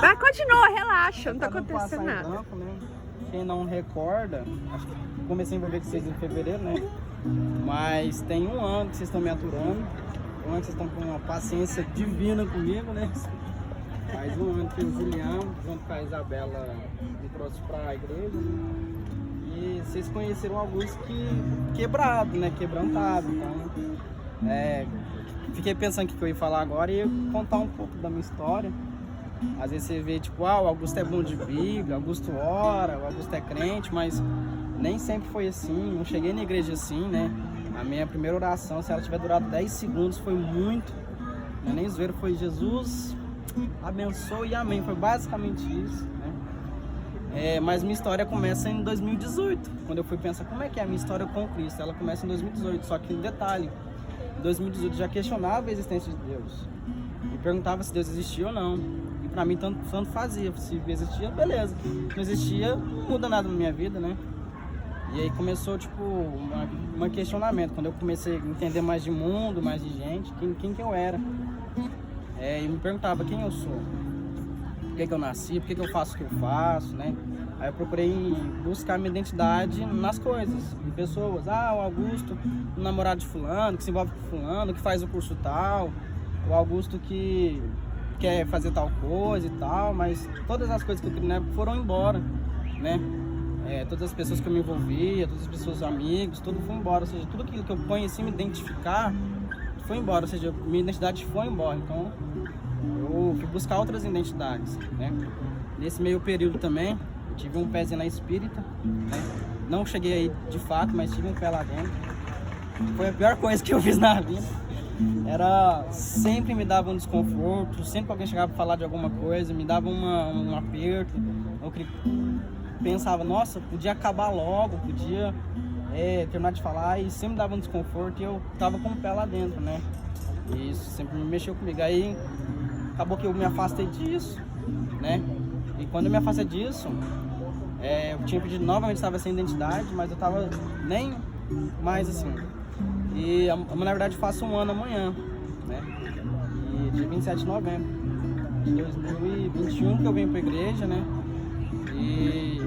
Vai, continua, relaxa, não tá Pra não acontecendo passar em nada. branco, né? Quem não recorda, acho que comecei a envolver com vocês em fevereiro, né? Mas tem um ano que vocês estão me aturando. Um ano que vocês estão com uma paciência divina comigo, né? Faz um ano que o Julião, junto com a Isabela, me trouxe pra igreja. E vocês conheceram alguns que quebrado, né? Quebrantado. Então, fiquei pensando o que eu ia falar agora e ia contar um pouco da minha história. Às vezes você vê, tipo, o Augusto é bom de Bíblia, o Augusto ora, o Augusto é crente, mas nem sempre foi assim. Não cheguei na igreja assim, né? A minha primeira oração, se ela tiver durado 10 segundos, foi muito. Não é nem zoeiro, foi Jesus, abençoe e amém. Foi basicamente isso, né? Mas minha história começa em 2018, quando eu fui pensar como é que é a minha história com Cristo. Ela começa em 2018, só que em detalhe, em 2018 eu já questionava a existência de Deus. Me perguntava se Deus existia ou não. E pra mim tanto fazia. Se existia, beleza. Se não existia, não muda nada na minha vida, né? E aí começou, tipo, um questionamento. Quando eu comecei a entender mais de mundo, mais de gente, quem que eu era. E me perguntava quem eu sou. Por que eu nasci, por que eu faço o que eu faço, né? Aí eu procurei buscar minha identidade nas coisas, em pessoas. O Augusto, o namorado de fulano, que se envolve com fulano, que faz o curso tal. O Augusto que quer fazer tal coisa e tal, mas todas as coisas que eu queria na época foram embora, né? Todas as pessoas que eu me envolvia, todas as pessoas, amigos, tudo foi embora. Ou seja, tudo aquilo que eu conheci me identificar foi embora, ou seja, minha identidade foi embora. Então eu fui buscar outras identidades, né? Nesse meio período também, eu tive um pezinho na espírita, né? Não cheguei aí de fato, mas tive um pé lá dentro. Foi a pior coisa que eu fiz na vida. Sempre me dava um desconforto, sempre que alguém chegava para falar de alguma coisa, me dava um aperto. Eu pensava, nossa, podia acabar logo, podia terminar de falar, e sempre dava um desconforto e eu tava com o pé lá dentro, né? E isso sempre me mexeu comigo. Aí acabou que eu me afastei disso, né? E quando eu me afastei disso, eu tinha pedido novamente, estava sem identidade, mas eu tava nem mais assim. E na verdade faço um ano amanhã, né? E dia 27 de novembro de 2021 que eu venho pra igreja, né?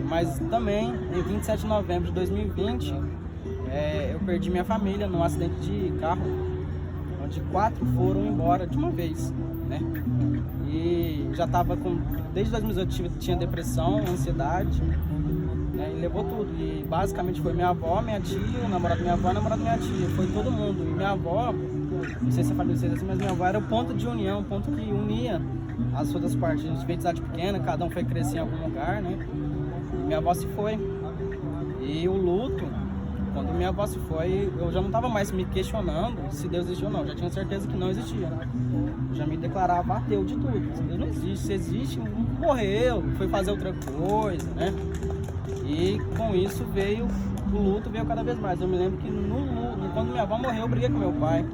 Mas também em 27 de novembro de 2020 eu perdi minha família num acidente de carro, onde 4 foram embora de uma vez, né? E já tava desde 2018 tinha depressão, ansiedade, né? E levou tudo. E basicamente foi minha avó, minha tia, o namorado da minha avó, o namorado da minha tia. Foi todo mundo. E minha avó, não sei se a família de vocês assim, mas minha avó era o ponto de união, o ponto que unia as outras partes. A gente veio de cidade pequena, cada um foi crescer em algum lugar, né? E minha avó se foi. E o luto, quando minha avó se foi, eu já não estava mais me questionando se Deus existiu ou não. Já tinha certeza que não existia, né? Eu já me declarava ateu de tudo. Deus não existe. Se existe, morreu, foi fazer outra coisa, né? E com isso o luto veio cada vez mais. Eu me lembro que quando minha avó morreu, eu briguei com meu pai.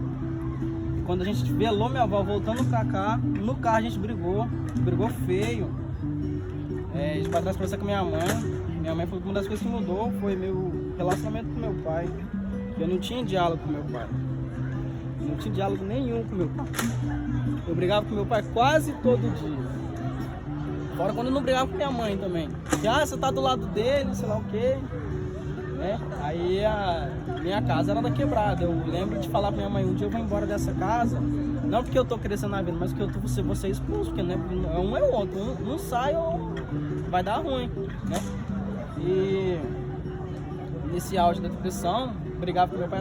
E quando a gente velou minha avó voltando pra cá, no carro a gente brigou feio. A gente foi atrás conversar com minha mãe. Minha mãe falou que uma das coisas que mudou foi meu relacionamento com meu pai. Eu não tinha diálogo com meu pai. Não tinha diálogo nenhum com meu pai. Eu brigava com meu pai quase todo dia. Fora quando eu não brigava com minha mãe também. Porque, você tá do lado dele, sei lá o quê. Né? Aí a minha casa era da quebrada. Eu lembro de falar pra minha mãe, um dia eu vou embora dessa casa. Não porque eu tô crescendo na vida, mas porque eu vou ser expulso. Porque né, um é o outro. Um sai ou vai dar ruim. Né? E nesse auge da depressão, brigava com meu pai.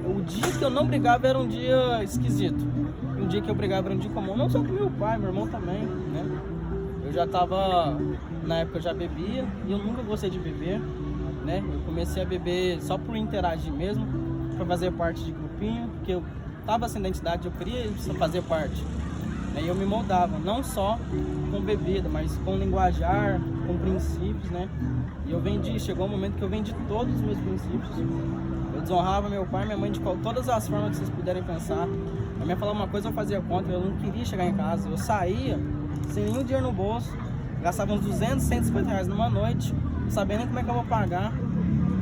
O dia que eu não brigava era um dia esquisito. Um dia que eu brigava era um dia comum. Não só com meu pai, meu irmão também. Né? Eu já tava, na época eu já bebia e eu nunca gostei de beber, né? Eu comecei a beber só por interagir mesmo, para fazer parte de grupinho, porque eu tava sem identidade, eu queria fazer parte. E eu me moldava, não só com bebida, mas com linguajar, com princípios, né? E chegou um momento que eu vendi todos os meus princípios. Eu desonrava meu pai e minha mãe de todas as formas que vocês puderem pensar. A minha falava uma coisa, eu fazia contra, eu não queria chegar em casa, eu saía sem nenhum dinheiro no bolso, gastava uns 200, 150 reais numa noite, não sabia nem como é que eu vou pagar.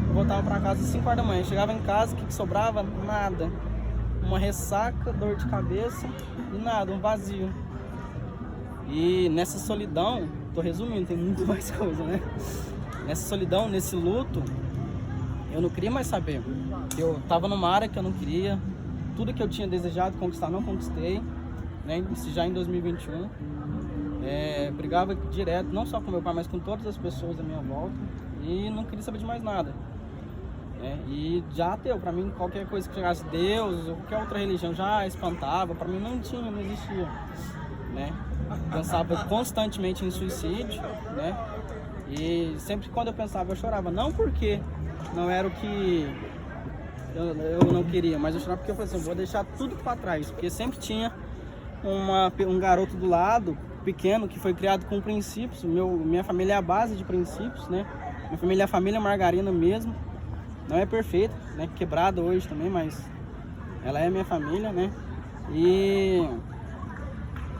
Eu voltava pra casa às 5 horas da manhã, chegava em casa, o que sobrava? Nada. Uma ressaca, dor de cabeça e nada, um vazio. E nessa solidão, tô resumindo, tem muito mais coisa, né? Nessa solidão, nesse luto, eu não queria mais saber. Eu tava numa área que eu não queria, tudo que eu tinha desejado conquistar, não conquistei, né? Isso já em 2021. Brigava direto, não só com meu pai, mas com todas as pessoas da minha volta. E não queria saber de mais nada. E já ateu, pra mim qualquer coisa que chegasse Deus ou qualquer outra religião já espantava, pra mim não existia, né? Pensava constantemente em suicídio, né? E sempre quando eu pensava eu chorava, não porque não era o que eu não queria, mas eu chorava porque eu falei assim, vou deixar tudo pra trás, porque sempre tinha um garoto do lado, pequeno, que foi criado com princípios. Minha família é a base de princípios, né? Minha família é a família Margarina mesmo. Não é perfeita, né? Quebrada hoje também, mas ela é minha família, né? E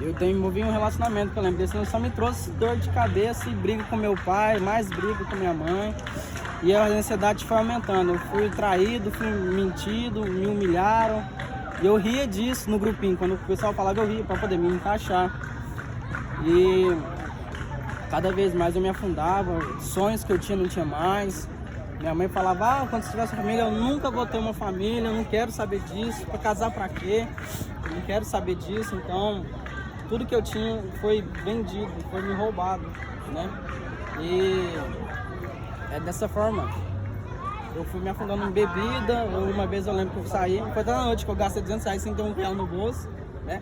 eu desenvolvi um relacionamento que eu lembro desse, só me trouxe dor de cabeça e briga com meu pai, mais briga com minha mãe. E a ansiedade foi aumentando. Eu fui traído, fui mentido, me humilharam. E eu ria disso no grupinho. Quando o pessoal falava, eu ria para poder me encaixar. E cada vez mais eu me afundava. Sonhos que eu tinha, não tinha mais. Minha mãe falava, quando você tiver sua família, eu nunca vou ter uma família, eu não quero saber disso. Para casar para quê? Eu não quero saber disso. Então, tudo que eu tinha foi vendido, foi me roubado, né? E é dessa forma. Eu fui me afundando em bebida. Uma vez eu lembro que eu saí, foi da noite que eu gastei R$200 sem ter R$1 no bolso, né?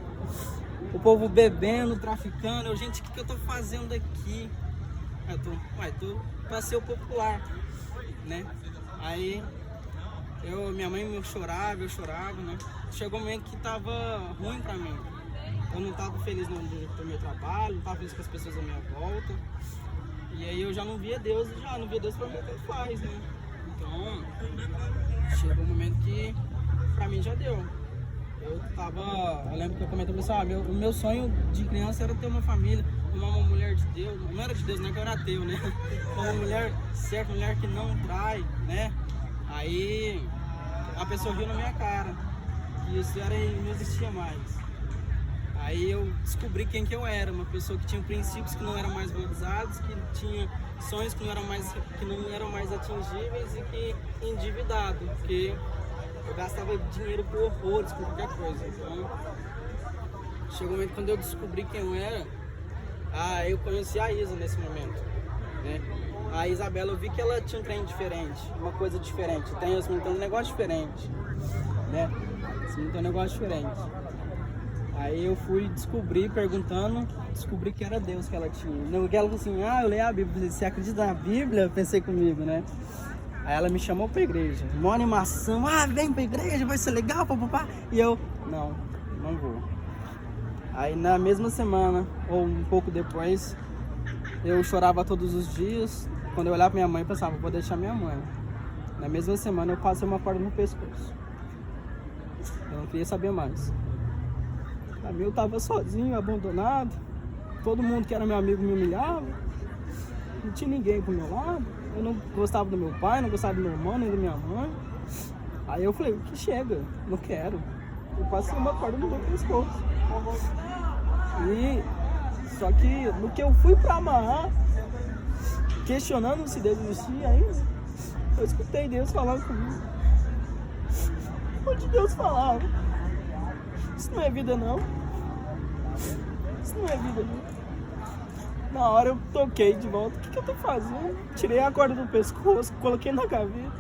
O povo bebendo, traficando. Gente, o que eu tô fazendo aqui? Eu tô pra ser o popular, né? Aí minha mãe eu chorava, né? Chegou um momento que tava ruim pra mim. Eu não tava feliz no meu trabalho, não tava feliz com as pessoas à minha volta. E aí eu já não via Deus, pra mim o que faz, né? Então, chegou um momento que pra mim já deu. Eu lembro que eu comentei com você, o meu sonho de criança era ter uma família, uma mulher de Deus, não era de Deus, né, que eu era ateu, né? Uma mulher certa, uma mulher que não trai, né? Aí a pessoa viu na minha cara que isso não existia mais. Aí eu descobri quem que eu era, uma pessoa que tinha princípios que não eram mais valorizados, que tinha sonhos que não eram mais atingíveis e que endividado, porque eu gastava dinheiro por horrores, por qualquer coisa. Então, chegou um momento quando eu descobri quem eu era, eu conheci a Isa nesse momento, né? A Isabela, eu vi que ela tinha um trem diferente, uma coisa diferente. Tem um negócio diferente, né? Tem um negócio diferente. Aí eu fui descobrir, descobri que era Deus que ela tinha. Ela falou assim, eu leio a Bíblia, você acredita na Bíblia? Pensei comigo, né? Aí ela me chamou pra igreja, uma animação, vem pra igreja, vai ser legal, papapá. E eu, não vou. Aí na mesma semana, ou um pouco depois, eu chorava todos os dias. Quando eu olhava pra minha mãe, eu pensava, vou deixar minha mãe. Na mesma semana eu passei uma corda no pescoço. Eu não queria saber mais. Eu tava sozinho, abandonado. Todo mundo que era meu amigo me humilhava. Não tinha ninguém pro meu lado. Eu não gostava do meu pai, não gostava do meu irmão, nem da minha mãe. Aí eu falei, que chega, não quero. Eu passei uma corda no meu pescoço. Só que no que eu fui pra amarrar, questionando se Deus existia ainda, eu escutei Deus falando comigo. Onde Deus falava, isso não é vida não. Isso não é vida não. Na hora eu toquei de volta, o que eu tô fazendo? Tirei a corda do pescoço, coloquei na gaveta.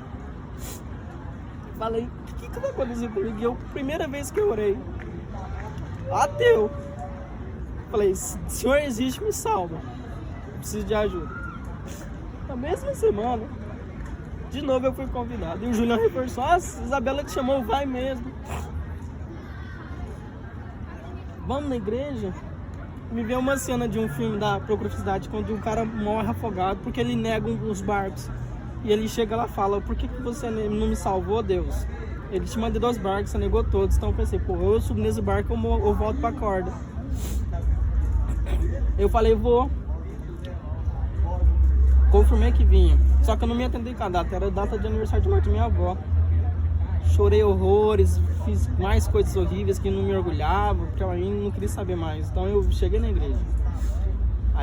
Falei, o que tá acontecendo comigo? E eu, primeira vez que eu orei, ateu. Falei, se o Senhor existe, me salva. Eu preciso de ajuda. Na mesma semana, de novo eu fui convidado. E o Julião reforçou, Isabela te chamou, vai mesmo. Vamos na igreja? Me veio uma cena de um filme da Procura-Cidade, quando um cara morre afogado porque ele nega os barcos. E ele chega lá e fala, por que você não me salvou, Deus? Ele te mandou 2 barcos, você negou todos. Então eu pensei, eu subo nesse barco, eu volto pra corda. Eu falei, vou. Confirmei que vinha. Só que eu não me atendi com a data, era a data de aniversário de morte da minha avó. Chorei horrores, fiz mais coisas horríveis que não me orgulhava, porque eu ainda não queria saber mais. Então eu cheguei na igreja.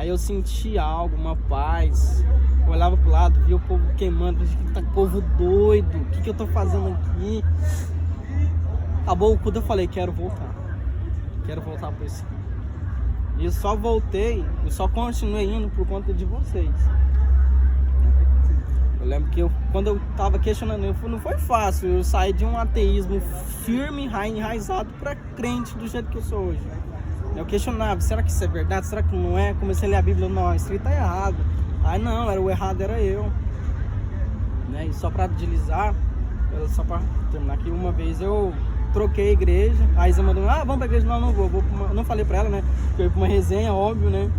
Aí eu senti algo, uma paz. Eu olhava pro lado, via o povo queimando. Falei, que tá povo doido? O que eu tô fazendo aqui? Acabou o culto, eu falei, quero voltar para esse. E eu só voltei, eu só continuei indo por conta de vocês. Eu lembro que quando eu tava questionando, não foi fácil. Eu saí de um ateísmo firme, enraizado, para crente do jeito que eu sou hoje. Eu questionava, será que isso é verdade? Será que não é? Comecei a ler a Bíblia, não, isso aí tá errado. Aí não, o errado era eu. Né? E só para deslizar, só para terminar aqui, uma vez eu troquei a igreja, a Isa mandou, vamos pra igreja, não vou eu não falei pra ela, né, que eu ia pra uma resenha, óbvio, né,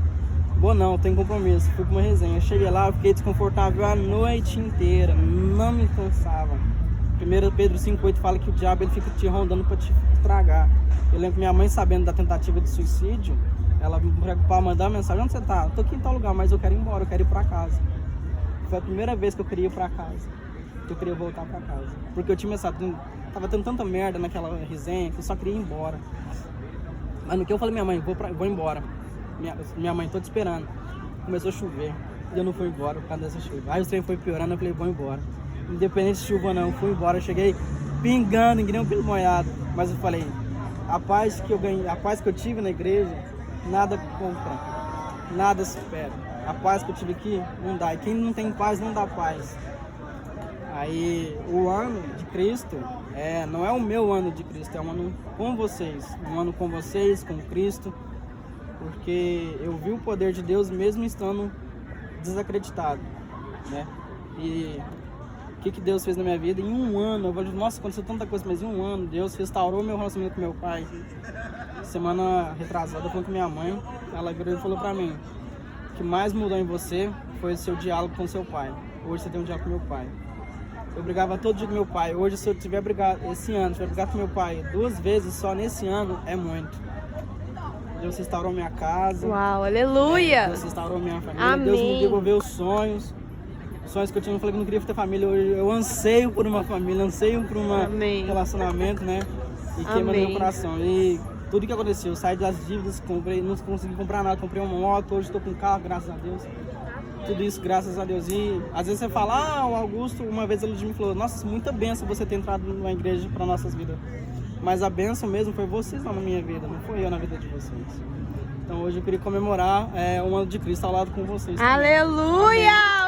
não, tem compromisso, fui pra uma resenha, cheguei lá, eu fiquei desconfortável a noite inteira, não me cansava. 1 Pedro 5,8 fala que o diabo ele fica te rondando pra te estragar. Eu lembro que minha mãe, sabendo da tentativa de suicídio, ela me preocupava, mandar uma mensagem, onde você tá? Tô aqui em tal lugar, mas eu quero ir embora, eu quero ir pra casa. Foi a primeira vez que eu queria ir pra casa, que eu queria voltar pra casa, porque eu tinha pensado, tava tendo tanta merda naquela resenha que eu só queria ir embora. Mas no que eu falei, minha mãe, vou embora. Minha mãe, tô te esperando. Começou a chover e eu não fui embora por causa dessa chuva. Aí o trem foi piorando, eu falei, vou embora. Independente de chuva ou não, fui embora. Eu cheguei pingando, que nem um pelo molhado. Mas eu falei, a paz que eu ganhei, a paz que eu tive na igreja, nada compra, nada supera. A paz que eu tive aqui, não dá. E quem não tem paz, não dá paz. Aí o ano de Cristo não é o meu ano de Cristo, é um ano com vocês. Um ano com vocês, com Cristo. Porque eu vi o poder de Deus mesmo estando desacreditado, né? E o que Deus fez na minha vida? Em um ano, eu falei, nossa, aconteceu tanta coisa, mas em um ano Deus restaurou meu relacionamento com meu pai. Semana retrasada, eu falei com minha mãe, ela virou e falou pra mim, o que mais mudou em você foi o seu diálogo com seu pai. Hoje você tem um diálogo com meu pai. Eu brigava todo dia com meu pai. Hoje, se eu tiver brigado esse ano, se eu brigar com meu pai 2 vezes só nesse ano, é muito. Deus restaurou minha casa. Uau, aleluia! Deus restaurou minha família. Amém. Deus me devolveu os sonhos. Os sonhos que eu tinha, eu falei que não queria ter família. Hoje eu anseio por uma família, anseio por um relacionamento, né? E queima no meu coração. E tudo que aconteceu, eu saí das dívidas, não consegui comprar nada, comprei uma moto, hoje estou com um carro, graças a Deus. Tudo isso graças a Deus. E às vezes você fala, o Augusto, uma vez ele me falou, nossa, muita bênção você ter entrado numa igreja para nossas vidas. Mas a bênção mesmo foi vocês na minha vida, não foi eu na vida de vocês. Então hoje eu queria comemorar o ano de Cristo ao lado com vocês. Aleluia!